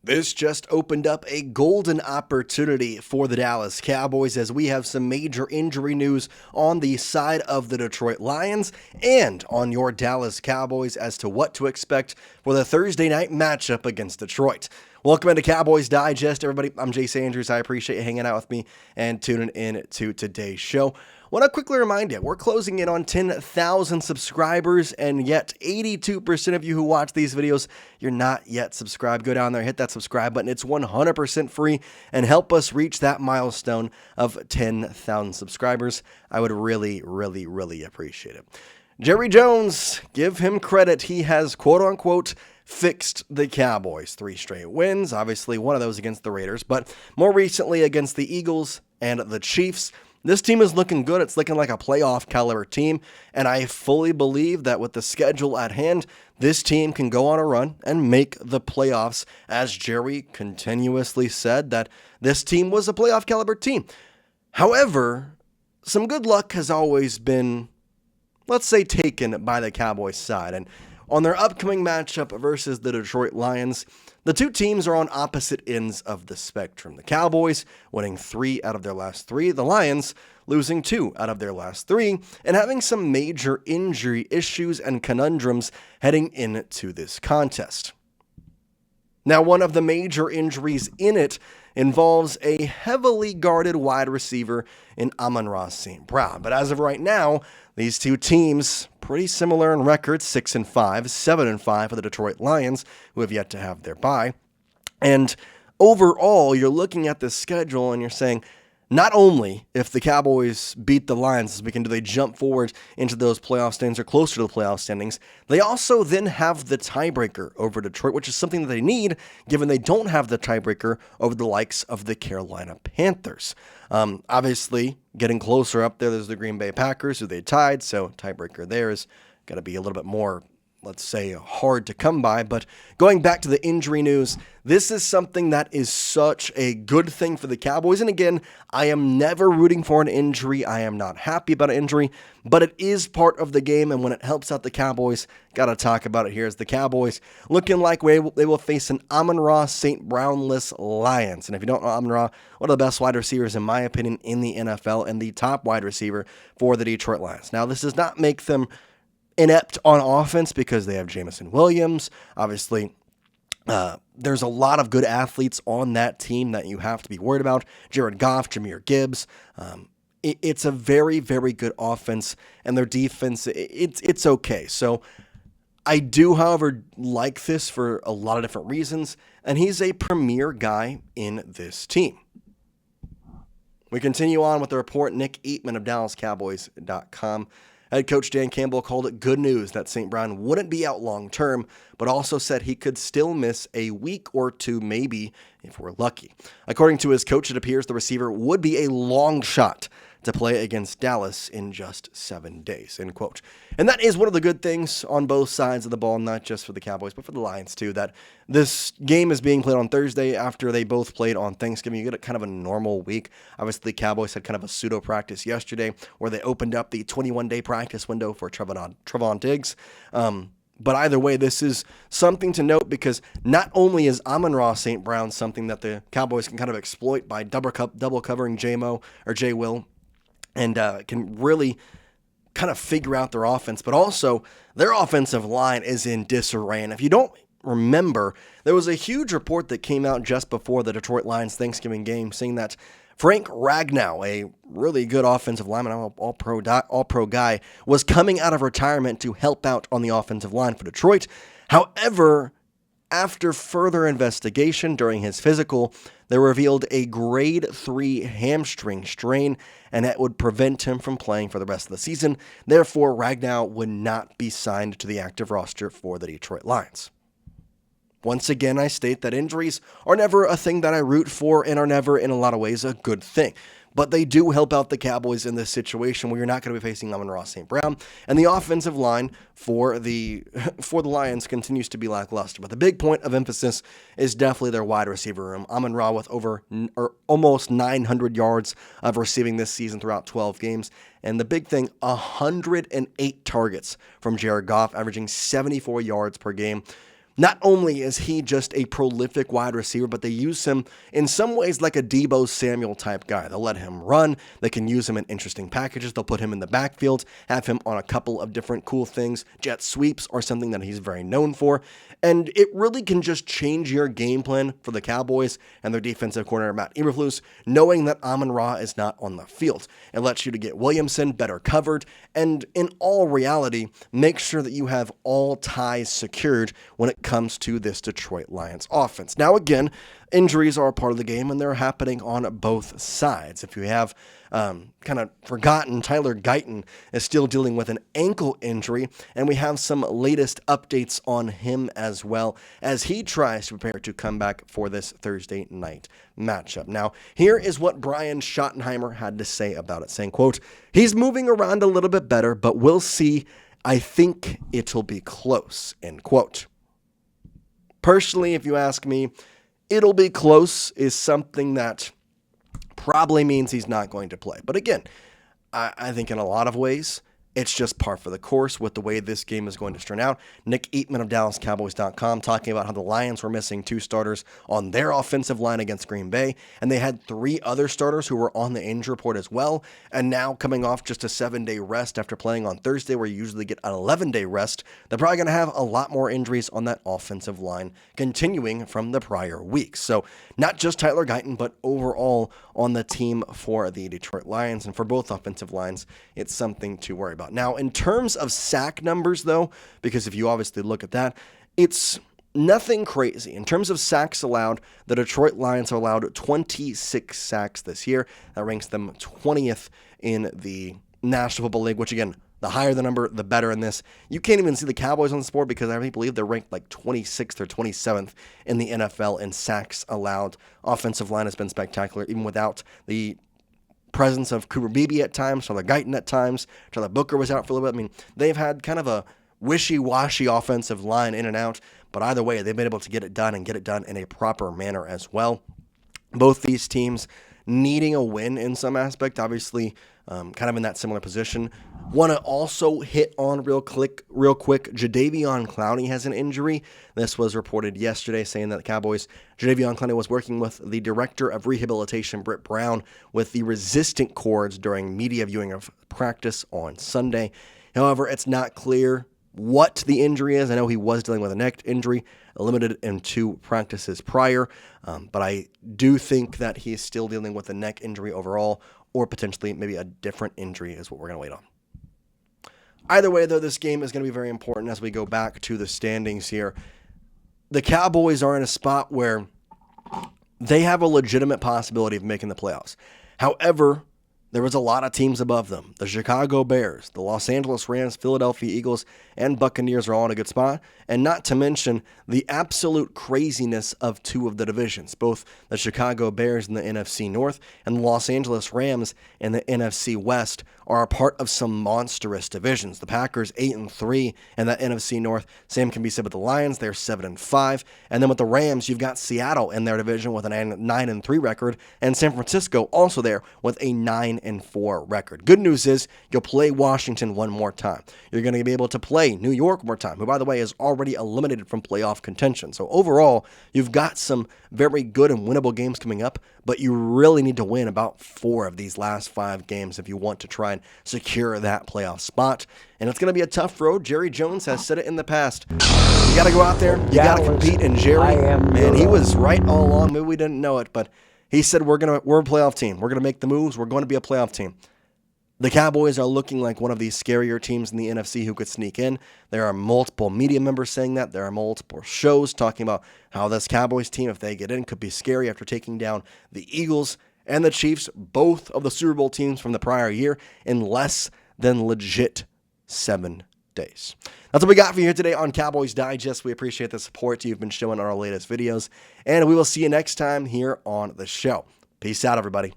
This just opened up a golden opportunity for the Dallas Cowboys as we have some major injury news on the side of the Detroit Lions and on your Dallas Cowboys as to what to expect for the Thursday night matchup against Detroit. Welcome into Cowboys Digest, everybody. I'm Jace Andrews. I appreciate you hanging out with me and tuning in to today's show. Want to quickly remind you, we're closing in on 10,000 subscribers, and yet 82% of you who watch these videos, you're not yet subscribed. Go down there, hit that subscribe button. It's 100% free, and help us reach that milestone of 10,000 subscribers. I would really, really, really appreciate it. Jerry Jones, give him credit. He has, quote-unquote, fixed the Cowboys. 3 straight wins, obviously one of those against the Raiders, but more recently against the Eagles and the Chiefs. This team is looking good. It's looking like a playoff caliber team, and I fully believe that with the schedule at hand, this team can go on a run and make the playoffs, as Jerry continuously said that this team was a playoff caliber team. However, some good luck has always been, let's say, taken by the Cowboys side, and on their upcoming matchup versus the Detroit Lions, the two teams are on opposite ends of the spectrum. The Cowboys winning 3 out of their last 3, the Lions losing 2 out of their last 3, and having some major injury issues and conundrums heading into this contest. Now, one of the major injuries in it involves a heavily guarded wide receiver in Amon-Ra St. But as of right now, these two teams, pretty similar in records, 6-5, 7-5 for the Detroit Lions, who have yet to have their bye. And overall, you're looking at the schedule and you're saying, not only if the Cowboys beat the Lions this weekend do they jump forward into those playoff standings or closer to the playoff standings, they also then have the tiebreaker over Detroit, which is something that they need given they don't have the tiebreaker over the likes of the Carolina Panthers. Obviously, getting closer up there's the Green Bay Packers, who they tied, so tiebreaker there is going to be a little bit more, let's say, hard to come by. But going back to the injury news, this is something that is such a good thing for the Cowboys. And again, I am never rooting for an injury. I am not happy about an injury, but it is part of the game. And when it helps out the Cowboys, got to talk about it here as the Cowboys looking like they will face an Amon-Ra St. Brownless Lions. And if you don't know Amon-Ra, one of the best wide receivers, in my opinion, in the NFL and the top wide receiver for the Detroit Lions. Now, this does not make them inept on offense because they have Jameson Williams. Obviously, there's a lot of good athletes on that team that you have to be worried about. Jared Goff, Jahmyr Gibbs. It's a very, very good offense, and their defense, it's okay. So I do, however, like this for a lot of different reasons, and he's a premier guy in this team. We continue on with the report. Nick Eatman of DallasCowboys.com. Head coach Dan Campbell called it good news that St. Brown wouldn't be out long term, but also said he could still miss a week or two, maybe, if we're lucky. According to his coach, it appears the receiver would be a long shot to play against Dallas in just 7 days, end quote. And that is one of the good things on both sides of the ball, not just for the Cowboys, but for the Lions too, that this game is being played on Thursday after they both played on Thanksgiving. You get kind of a normal week. Obviously, the Cowboys had kind of a pseudo practice yesterday where they opened up the 21-day practice window for Trevon Diggs. But either way, this is something to note because not only is Amon-Ra St. Brown something that the Cowboys can kind of exploit by double covering J. Will, and can really kind of figure out their offense, but also their offensive line is in disarray. And if you don't remember, there was a huge report that came out just before the Detroit Lions Thanksgiving game saying that Frank Ragnow, a really good offensive lineman, all-pro guy, was coming out of retirement to help out on the offensive line for Detroit. However, after further investigation during his physical, they revealed a grade 3 hamstring strain, and that would prevent him from playing for the rest of the season. Therefore, Ragnow would not be signed to the active roster for the Detroit Lions. Once again, I state that injuries are never a thing that I root for and are never, in a lot of ways, a good thing. But they do help out the Cowboys in this situation where you're not going to be facing Amon-Ra St. Brown, and the offensive line for the Lions continues to be lackluster. But the big point of emphasis is definitely their wide receiver room. Amon-Ra with almost 900 yards of receiving this season throughout 12 games. And the big thing, 108 targets from Jared Goff, averaging 74 yards per game. Not only is he just a prolific wide receiver, but they use him in some ways like a Deebo Samuel type guy. They'll let him run. They can use him in interesting packages. They'll put him in the backfield, have him on a couple of different cool things. Jet sweeps are something that he's very known for. And it really can just change your game plan for the Cowboys and their defensive coordinator, Matt Eberflus, knowing that Amon-Ra is not on the field. It lets you to get Williamson better covered, and in all reality, make sure that you have all ties secured when it comes to this Detroit Lions offense. Now, again, injuries are a part of the game, and they're happening on both sides. If you have kind of forgotten, Tyler Guyton is still dealing with an ankle injury, and we have some latest updates on him as well as he tries to prepare to come back for this Thursday night matchup. Now, here is what Brian Schottenheimer had to say about it, saying, quote, "He's moving around a little bit better, but we'll see. I think it'll be close," end quote. Personally, if you ask me, it'll be close is something that probably means he's not going to play. But again, I think in a lot of ways, it's just par for the course with the way this game is going to turn out. Nick Eatman of DallasCowboys.com talking about how the Lions were missing 2 starters on their offensive line against Green Bay, and they had 3 other starters who were on the injury report as well, and now coming off just a 7-day rest after playing on Thursday, where you usually get an 11-day rest, they're probably going to have a lot more injuries on that offensive line continuing from the prior weeks. So not just Tyler Guyton, but overall on the team for the Detroit Lions, and for both offensive lines, it's something to worry about. Now, in terms of sack numbers, though, because if you obviously look at that, it's nothing crazy. In terms of sacks allowed, the Detroit Lions have allowed 26 sacks this year. That ranks them 20th in the National Football League, which, again, the higher the number, the better in this. You can't even see the Cowboys on the board because I believe they're ranked like 26th or 27th in the NFL in sacks allowed. Offensive line has been spectacular, even without the presence of Cooper Beebe at times, Tyler Guyton at times. Tyler Booker was out for a little bit. I mean, they've had kind of a wishy-washy offensive line in and out, but either way, they've been able to get it done and get it done in a proper manner as well. Both these teams needing a win in some aspect, obviously kind of in that similar position. Want to also hit on real quick, Jadeveon Clowney has an injury. This was reported yesterday, saying that the Cowboys, Jadeveon Clowney was working with the director of rehabilitation, Britt Brown, with the resistant cords during media viewing of practice on Sunday. However, it's not clear what the injury is. I know he was dealing with a neck injury, limited in 2 practices prior, but I do think that he is still dealing with a neck injury overall, or potentially maybe a different injury is what we're going to wait on. Either way, though, this game is going to be very important as we go back to the standings here. The Cowboys are in a spot where they have a legitimate possibility of making the playoffs. However, there was a lot of teams above them. The Chicago Bears, the Los Angeles Rams, Philadelphia Eagles, and Buccaneers are all in a good spot. And not to mention the absolute craziness of 2 of the divisions, both the Chicago Bears in the NFC North and the Los Angeles Rams in the NFC West are a part of some monstrous divisions. The Packers 8-3 in that NFC North. Same can be said with the Lions. They're 7-5. And then with the Rams, you've got Seattle in their division with a 9-3 record, and San Francisco also there with a 9-4 record. Good news is you'll play Washington one more time. You're going to be able to play New York one more time, who, by the way, is already eliminated from playoff contention. So overall, you've got some very good and winnable games coming up, but you really need to win about 4 of these last 5 games if you want to try and secure that playoff spot. And it's going to be a tough road. Jerry Jones has said it in the past. You got to go out there. You got to compete. And Jerry, man, he was right all along. Maybe we didn't know it, but he said we're a playoff team. We're going to make the moves. We're going to be a playoff team. The Cowboys are looking like one of these scarier teams in the NFC who could sneak in. There are multiple media members saying that. There are multiple shows talking about how this Cowboys team, if they get in, could be scary after taking down the Eagles and the Chiefs, both of the Super Bowl teams from the prior year, in less than legit 7 days. That's what we got for you here today on Cowboys Digest. We appreciate the support you've been showing on our latest videos, and we will see you next time here on the show. Peace out, everybody.